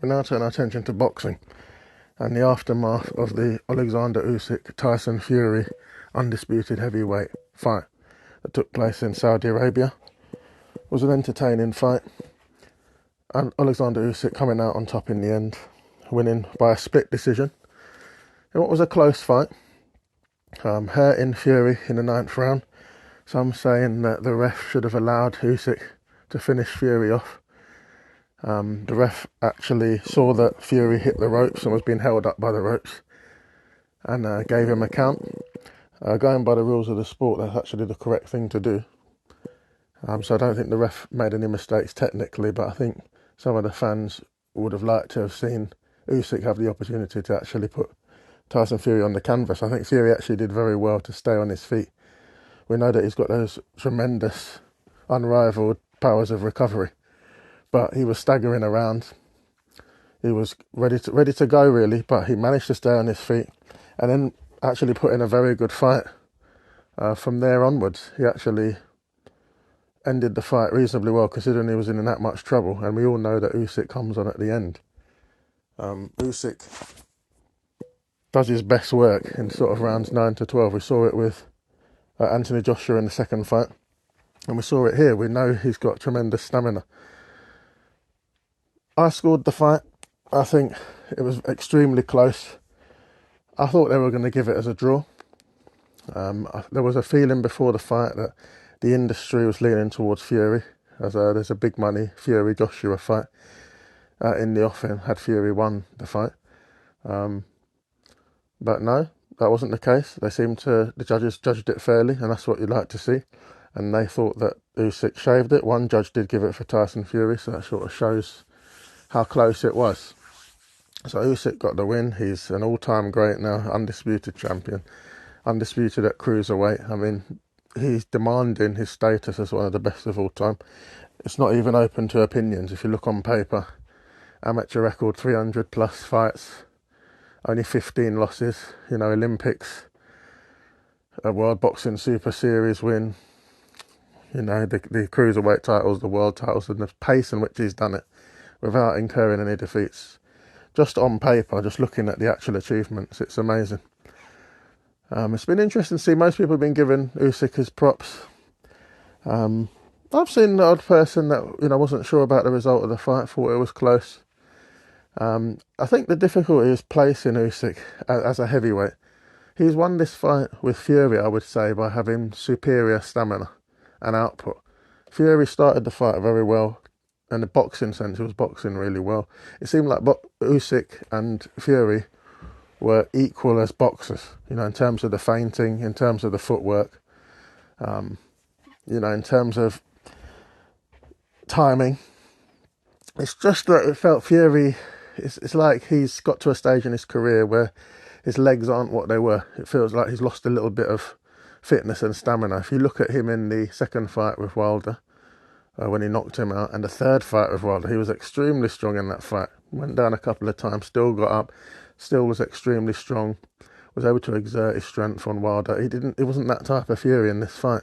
We now turn our attention to boxing and the aftermath of the Oleksandr Usyk Tyson Fury Undisputed Heavyweight fight that took place in Saudi Arabia. It was an entertaining fight, and Oleksandr Usyk coming out on top in the end, winning by a split decision in what was a close fight. Hurting Fury in the 9th round. Some saying that the ref should have allowed Usyk to finish Fury off. The ref actually saw that Fury hit the ropes and was being held up by the ropes, and gave him a count. Going by the rules of the sport, that's actually the correct thing to do. So I don't think the ref made any mistakes technically, but I think some of the fans would have liked to have seen Usyk have the opportunity to actually put Tyson Fury on the canvas. I think Fury actually did very well to stay on his feet. We know that he's got those tremendous, unrivaled powers of recovery, but he was staggering around. He was ready to go really, but he managed to stay on his feet and then actually put in a very good fight. From there onwards, he actually ended the fight reasonably well, considering he was in that much trouble, and we all know that Usyk comes on at the end. Usyk does his best work in sort of rounds 9 to 12. We saw it with Anthony Joshua in the second fight, and we saw it here. We know he's got tremendous stamina. I scored the fight. I think it was extremely close. I thought they were going to give it as a draw. There was a feeling before the fight that the industry was leaning towards Fury, as there's a big money Fury-Joshua fight in the offing had Fury won the fight. But no, that wasn't the case. The judges judged it fairly, and that's what you'd like to see. And they thought that Usyk shaved it. One judge did give it for Tyson Fury, so that sort of shows how close it was. So Usyk got the win. He's an all-time great now, undisputed champion, undisputed at cruiserweight. I mean, he's demanding his status as one of the best of all time. It's not even open to opinions. If you look on paper, amateur record 300 plus fights, only 15 losses, Olympics, a World Boxing Super Series win, the cruiserweight titles, the world titles, and the pace in which he's done it without incurring any defeats. Just on paper, just looking at the actual achievements, it's amazing. It's been interesting to see. Most people have been giving Usyk his props. I've seen the odd person that wasn't sure about the result of the fight, thought it was close. I think the difficulty is placing Usyk as a heavyweight. He's won this fight with Fury, I would say, by having superior stamina and output. Fury started the fight very well. In the boxing sense, he was boxing really well. It seemed like Usyk and Fury were equal as boxers, in terms of the feinting, in terms of the footwork, in terms of timing. It's just that it felt Fury, it's like he's got to a stage in his career where his legs aren't what they were. It feels like he's lost a little bit of fitness and stamina. If you look at him in the second fight with Wilder, when he knocked him out, and the third fight with Wilder, he was extremely strong in that fight. Went down a couple of times, still got up, still was extremely strong, was able to exert his strength on Wilder. He wasn't that type of Fury in this fight.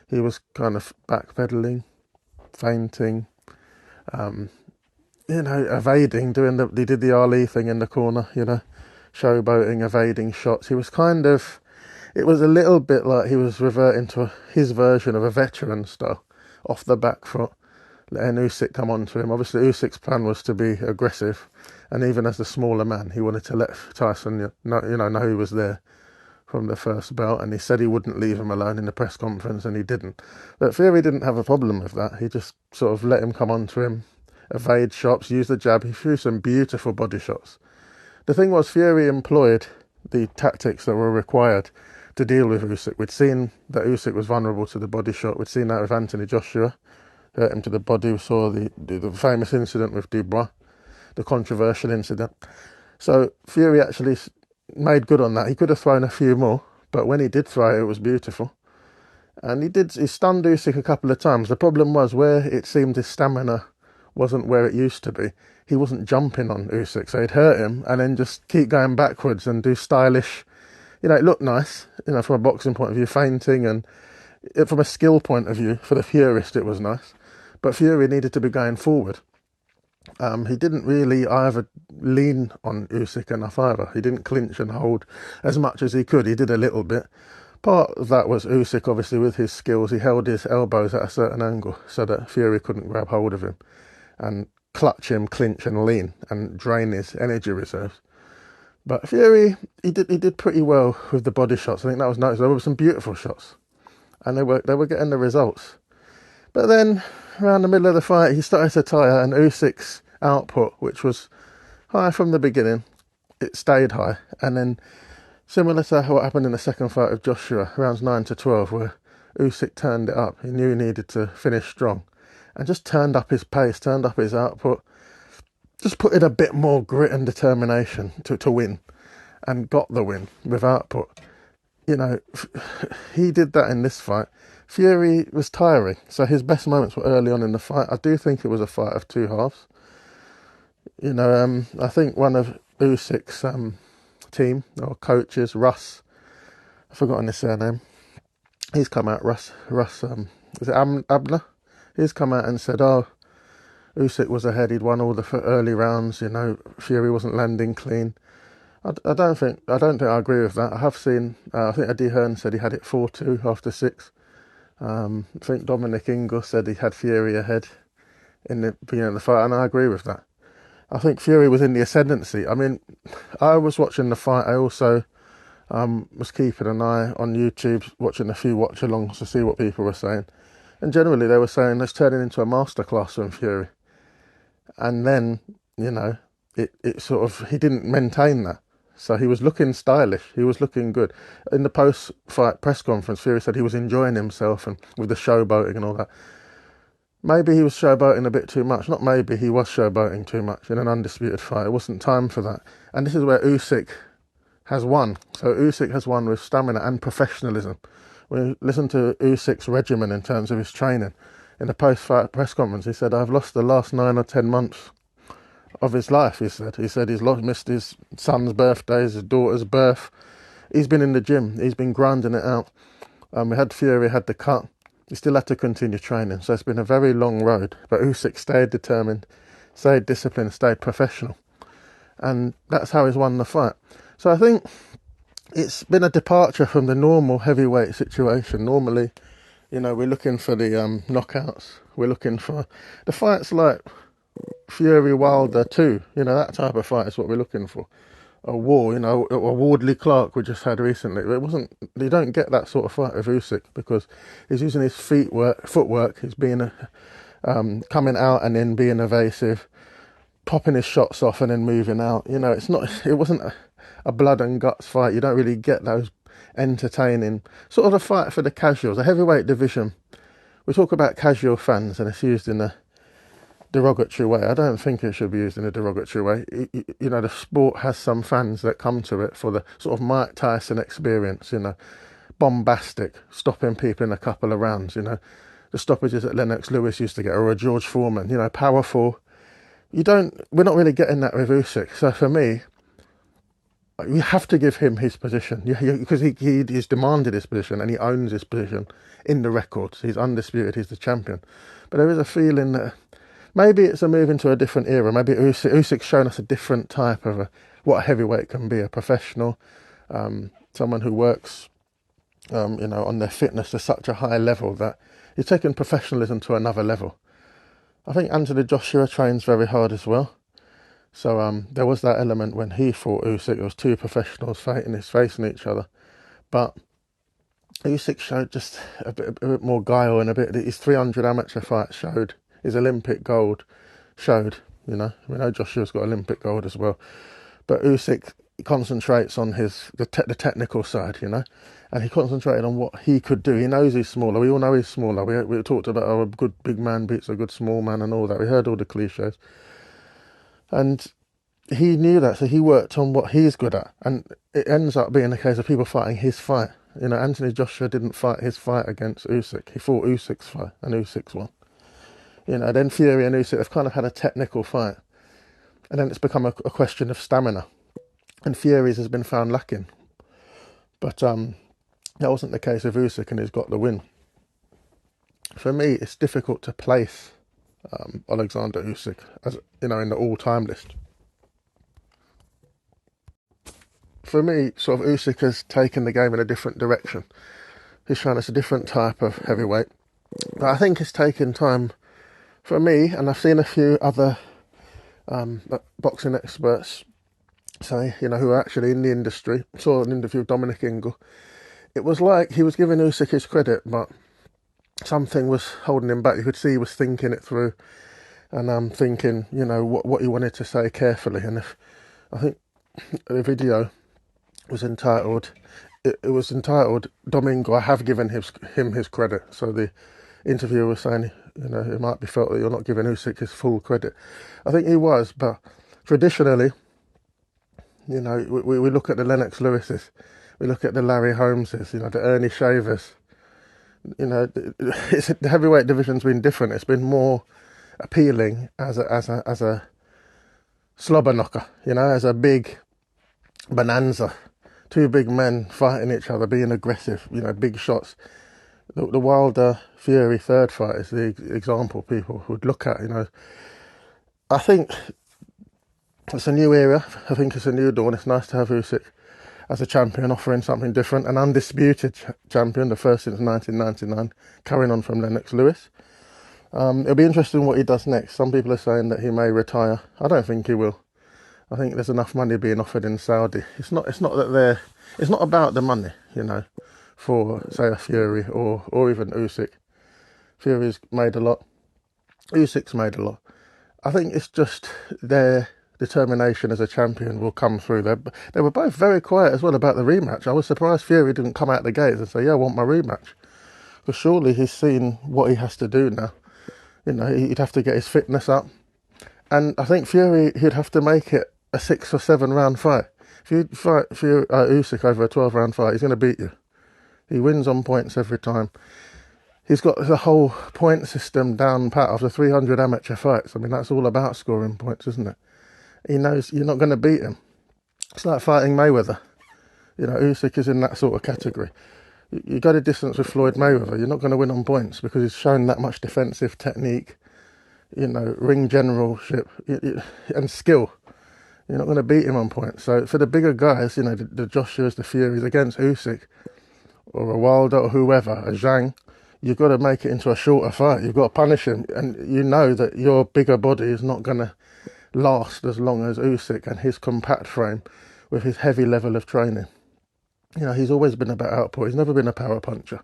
He was kind of backpedaling, feinting, evading, he did the Ali thing in the corner, showboating, evading shots. It was a little bit like he was reverting to his version of a veteran style, off the back foot, letting Usyk come on to him. Obviously, Usyk's plan was to be aggressive, and even as the smaller man, he wanted to let Tyson know he was there from the first belt, and he said he wouldn't leave him alone in the press conference, and he didn't. But Fury didn't have a problem with that. He just sort of let him come on to him, evade shots, use the jab. He threw some beautiful body shots. The thing was, Fury employed the tactics that were required to deal with Usyk. We'd seen that Usyk was vulnerable to the body shot. We'd seen that with Anthony Joshua, hurt him to the body. We saw the famous incident with Dubois, the controversial incident. So Fury actually made good on that. He could have thrown a few more, but when he did throw it was beautiful. And he stunned Usyk a couple of times. The problem was, where it seemed his stamina wasn't where it used to be, he wasn't jumping on Usyk, so he'd hurt him and then just keep going backwards and do stylish. It looked nice, from a boxing point of view, feinting, and from a skill point of view, for the purist, it was nice. But Fury needed to be going forward. He didn't really either lean on Usyk enough either. He didn't clinch and hold as much as he could. He did a little bit. Part of that was Usyk, obviously, with his skills. He held his elbows at a certain angle so that Fury couldn't grab hold of him and clutch him, clinch and lean and drain his energy reserves. But Fury, he did pretty well with the body shots. I think that was nice. There were some beautiful shots, and they were getting the results. But then, around the middle of the fight, he started to tire, and Usyk's output, which was high from the beginning, it stayed high. And then, similar to what happened in the second fight of Joshua, rounds 9 to 12, where Usyk turned it up. He knew he needed to finish strong, and just turned up his pace, turned up his output, just put in a bit more grit and determination to win, and got the win with output. You know, he did that in this fight. Fury was tiring, so his best moments were early on in the fight. I do think it was a fight of two halves. You know, I think one of Usyk's team or coaches, Russ, I've forgotten his surname. He's come out, Russ, is it Abner? He's come out and said, "Oh, Usyk was ahead. He'd won all the early rounds. You know, Fury wasn't landing clean." I don't think I agree with that. I have seen. I think Eddie Hearn said he had it 4-2 after 6. I think Dominic Ingle said he had Fury ahead in the beginning of the fight, and I agree with that. I think Fury was in the ascendancy. I mean, I was watching the fight. I also was keeping an eye on YouTube, watching a few watch-alongs to see what people were saying. And generally they were saying, let's turn it into a masterclass from Fury. And then, you know, it sort of, he didn't maintain that. So he was looking stylish. He was looking good. In the post-fight press conference, Fury said he was enjoying himself and with the showboating and all that. Maybe he was showboating a bit too much. Not maybe, he was showboating too much in an undisputed fight. It wasn't time for that. And this is where Usyk has won. So Usyk has won with stamina and professionalism. When you listen to Usyk's regimen in terms of his training, in the post-fight press conference, he said, "I've lost the last 9 or 10 months of his life," he said. He said missed his son's birthdays, his daughter's birth. He's been in the gym. He's been grinding it out. We had Fury, had the cut. He still had to continue training. So it's been a very long road. But Usyk stayed determined, stayed disciplined, stayed professional. And that's how he's won the fight. So I think it's been a departure from the normal heavyweight situation. Normally, you know, we're looking for the knockouts. We're looking for the fights like Fury Wilder 2. You know, that type of fight is what we're looking for. A war, you know, a Wardley Clark we just had recently. It wasn't. You don't get that sort of fight with Usyk because he's using his footwork. He's being coming out and then being evasive, popping his shots off and then moving out. You know, it wasn't a blood and guts fight. You don't really get those entertaining sort of a fight for the casuals. The heavyweight division. We talk about casual fans and it's used in a derogatory way. I don't think it should be used in a derogatory way. You know, the sport has some fans that come to it for the sort of Mike Tyson experience, you know, bombastic, stopping people in a couple of rounds, you know, the stoppages that Lennox Lewis used to get, or a George Foreman, you know, powerful. We're not really getting that with Usyk. So for me, you have to give him his position because he's demanded his position and he owns his position in the records. He's undisputed, he's the champion. But there is a feeling that maybe it's a move into a different era. Maybe Usyk's shown us a different type of what a heavyweight can be, a professional, someone who works, you know, on their fitness to such a high level that he's taken professionalism to another level. I think Anthony Joshua trains very hard as well. So there was that element when he fought Usyk. It was two professionals facing each other. But Usyk showed just a bit more guile and his 300 amateur fights showed. His Olympic gold showed, you know. We know Joshua's got Olympic gold as well. But Usyk concentrates on the technical side, you know. And he concentrated on what he could do. He knows he's smaller. We all know he's smaller. We talked about how a good big man beats a good small man and all that. We heard all the cliches. And he knew that, so he worked on what he's good at. And it ends up being a case of people fighting his fight. You know, Anthony Joshua didn't fight his fight against Usyk. He fought Usyk's fight, and Usyk's won. You know, then Fury and Usyk have kind of had a technical fight. And then it's become a question of stamina. And Fury's has been found lacking. But that wasn't the case with Usyk, and he's got the win. For me, it's difficult to place Oleksandr Usyk, as you know, in the all-time list. For me, sort of Usyk has taken the game in a different direction. He's shown us a different type of heavyweight. But I think it's taken time for me, and I've seen a few other boxing experts say, you know, who are actually in the industry. I saw an interview with Dominic Ingle. It was like he was giving Usyk his credit, but something was holding him back. You could see he was thinking it through, and thinking, you know, what he wanted to say carefully. And if I think the video was entitled, it was entitled Domingo, I have given him his credit. So the interviewer was saying, you know, it might be felt that you're not giving Usyk his full credit. I think he was, but traditionally, you know, we look at the Lennox Lewises, we look at the Larry Holmeses, you know, the Ernie Shavers. You know, the heavyweight division's been different. It's been more appealing as a slobber knocker, you know, as a big bonanza. Two big men fighting each other, being aggressive, you know, big shots. The Wilder Fury third fight is the example people would look at, you know. I think it's a new era. I think it's a new dawn. It's nice to have Usyk as a champion, offering something different. An undisputed champion, the first since 1999, carrying on from Lennox Lewis. It'll be interesting what he does next. Some people are saying that he may retire. I don't think he will. I think there's enough money being offered in Saudi. It's not about the money, you know, for say a Fury or even Usyk. Fury's made a lot. Usyk's made a lot. I think it's just their determination as a champion will come through. They were both very quiet as well about the rematch. I was surprised Fury didn't come out the gates and say, yeah, I want my rematch. Because surely he's seen what he has to do now. You know, he'd have to get his fitness up. And I think Fury, he'd have to make it a 6 or 7 round fight. If you fight Usyk over a 12 round fight, he's going to beat you. He wins on points every time. He's got the whole point system down pat after 300 amateur fights. I mean, that's all about scoring points, isn't it? He knows you're not going to beat him. It's like fighting Mayweather. You know, Usyk is in that sort of category. You go the distance with Floyd Mayweather, you're not going to win on points because he's shown that much defensive technique, you know, ring generalship and skill. You're not going to beat him on points. So for the bigger guys, you know, the Joshuas, the Furies against Usyk, or a Wilder or whoever, a Zhang, you've got to make it into a shorter fight. You've got to punish him. And you know that your bigger body is not going to last as long as Usyk and his compact frame with his heavy level of training. You know, he's always been about output. He's never been a power puncher.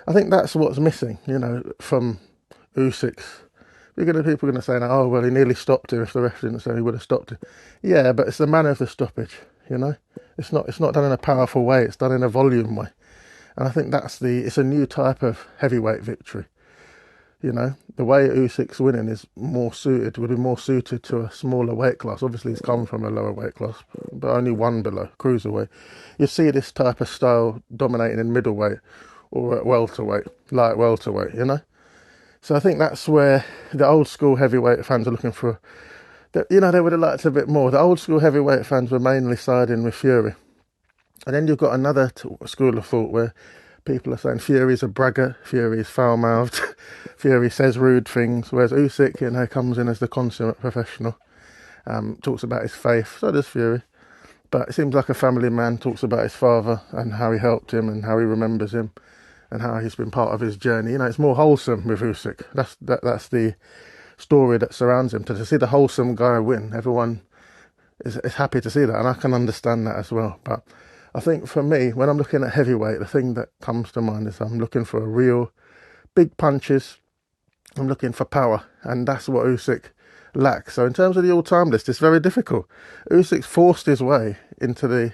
I think that's what's missing, you know, from Usyk's. People are going to say, oh, well, he nearly stopped him. If the ref didn't say he would have stopped him. Yeah, but it's the manner of the stoppage, you know. It's not done in a powerful way. It's done in a volume way. And I think it's a new type of heavyweight victory. You know, the way Usyk's winning would be more suited to a smaller weight class. Obviously, he's come from a lower weight class, but only one below, cruiserweight. You see this type of style dominating in middleweight or at welterweight, light welterweight, you know. So I think that's where the old school heavyweight fans are looking for. You know, they would have liked a bit more. The old school heavyweight fans were mainly siding with Fury. And then you've got another school of thought where people are saying Fury's a braggart, Fury's foul-mouthed, Fury says rude things, whereas Usyk, you know, comes in as the consummate professional, talks about his faith, so does Fury. But it seems like a family man, talks about his father and how he helped him and how he remembers him and how he's been part of his journey. You know, it's more wholesome with Usyk. That's the story that surrounds him. To see the wholesome guy win, everyone is happy to see that, and I can understand that as well. But I think for me, when I'm looking at heavyweight, the thing that comes to mind is I'm looking for a real big punches. I'm looking for power, and that's what Usyk lacks. So in terms of the all-time list, it's very difficult. Usyk's forced his way into the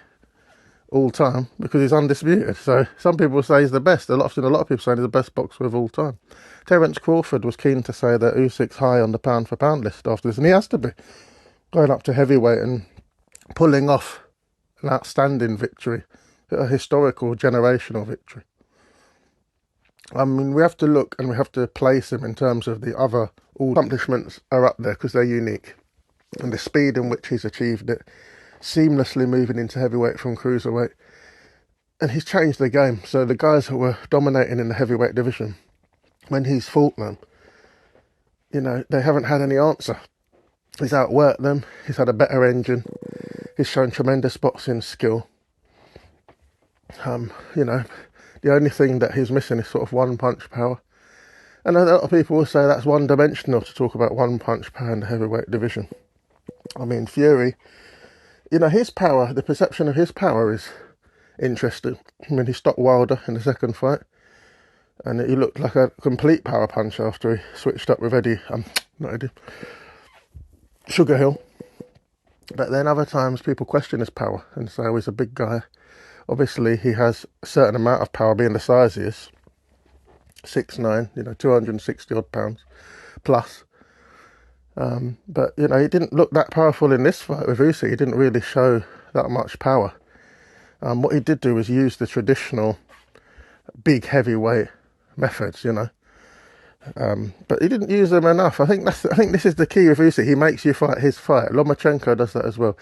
all-time because he's undisputed. So some people say he's the best. A lot of people saying he's the best boxer of all time. Terence Crawford was keen to say that Usyk's high on the pound-for-pound list after this, and he has to be. Going up to heavyweight and pulling off an outstanding victory, a historical, generational victory. I mean, we have to look and we have to place him in terms of the other accomplishments are up there because they're unique. And the speed in which he's achieved it, seamlessly moving into heavyweight from cruiserweight. And he's changed the game. So the guys who were dominating in the heavyweight division, when he's fought them, you know, they haven't had any answer. He's outworked them. He's had a better engine. He's shown tremendous boxing skill. You know, the only thing that he's missing is sort of one-punch power. And a lot of people will say that's one-dimensional to talk about one-punch power in the heavyweight division. I mean, Fury, you know, his power, the perception of his power is interesting. I mean, he stopped Wilder in the second fight, and he looked like a complete power punch after he switched up with Sugar Hill. But then other times people question his power and say, oh, he's a big guy. Obviously, he has a certain amount of power being the size he is. 6'9", you know, 260 odd pounds plus. But, you know, he didn't look that powerful in this fight with Usyk. He didn't really show that much power. What he did do was use the traditional big heavyweight methods, you know. But he didn't use them enough. I think this is the key with Usyk. He makes you fight his fight. Lomachenko does that as well.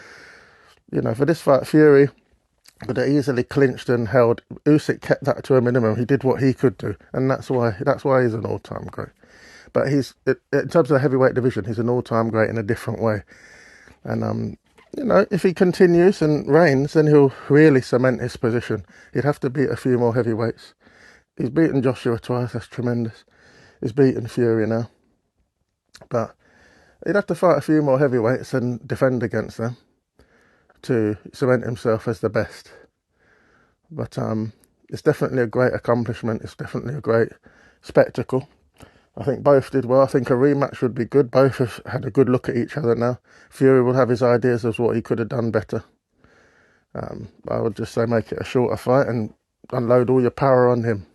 You know, for this fight, Fury could have easily clinched and held. Usyk kept that to a minimum. He did what he could do, and that's why he's an all-time great. But in terms of the heavyweight division, he's an all-time great in a different way. And you know, if he continues and reigns, then he'll really cement his position. He'd have to beat a few more heavyweights. He's beaten Joshua twice. That's tremendous. He's beaten Fury now, but he'd have to fight a few more heavyweights and defend against them to cement himself as the best. But it's definitely a great accomplishment. It's definitely a great spectacle. I think both did well. I think a rematch would be good. Both have had a good look at each other now. Fury will have his ideas of what he could have done better. I would just say make it a shorter fight and unload all your power on him.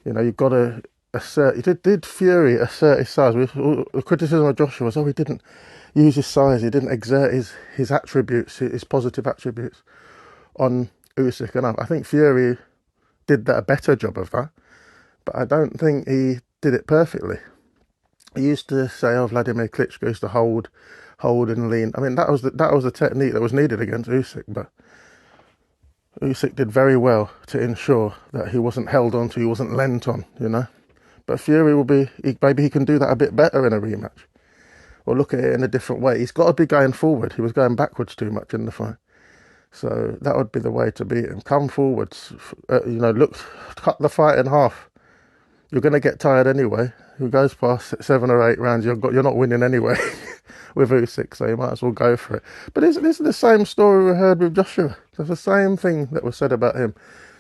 You know, you've got to assert. Did Fury assert his size? The criticism of Joshua was, he didn't use his size. He didn't exert his attributes, his positive attributes on Usyk enough. I think Fury did a better job of that, but I don't think he did it perfectly. He used to say, Vladimir Klitschko used to hold and lean. I mean, that was the technique that was needed against Usyk, but Usyk did very well to ensure that he wasn't held on to, he wasn't lent on, you know. But Fury maybe he can do that a bit better in a rematch, or look at it in a different way. He's got to be going forward. He was going backwards too much in the fight. So that would be the way to beat him. Come forwards, cut the fight in half. You're going to get tired anyway. Who goes past 7 or 8 rounds, you're not winning anyway with Usyk, so you might as well go for it. But this is the same story we heard with Joshua. It's the same thing that was said about him.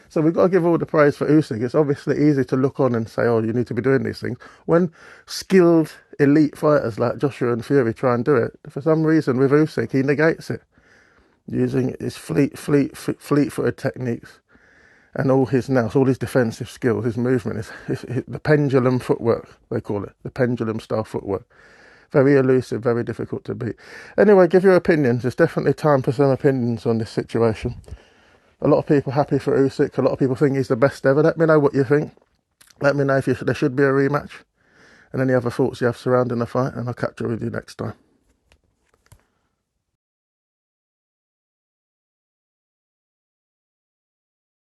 So we've got to give all the praise for Usyk. It's obviously easy to look on and say, you need to be doing these things. When skilled elite fighters like Joshua and Fury try and do it, for some reason with Usyk, he negates it, using his fleet-footed techniques and all his defensive skills, his movement, the pendulum footwork, they call it, the pendulum-style footwork. Very elusive, very difficult to beat. Anyway, give your opinions. It's definitely time for some opinions on this situation. A lot of people happy for Usyk. A lot of people think he's the best ever. Let me know what you think. Let me know if there should be a rematch and any other thoughts you have surrounding the fight, and I'll catch up with you next time.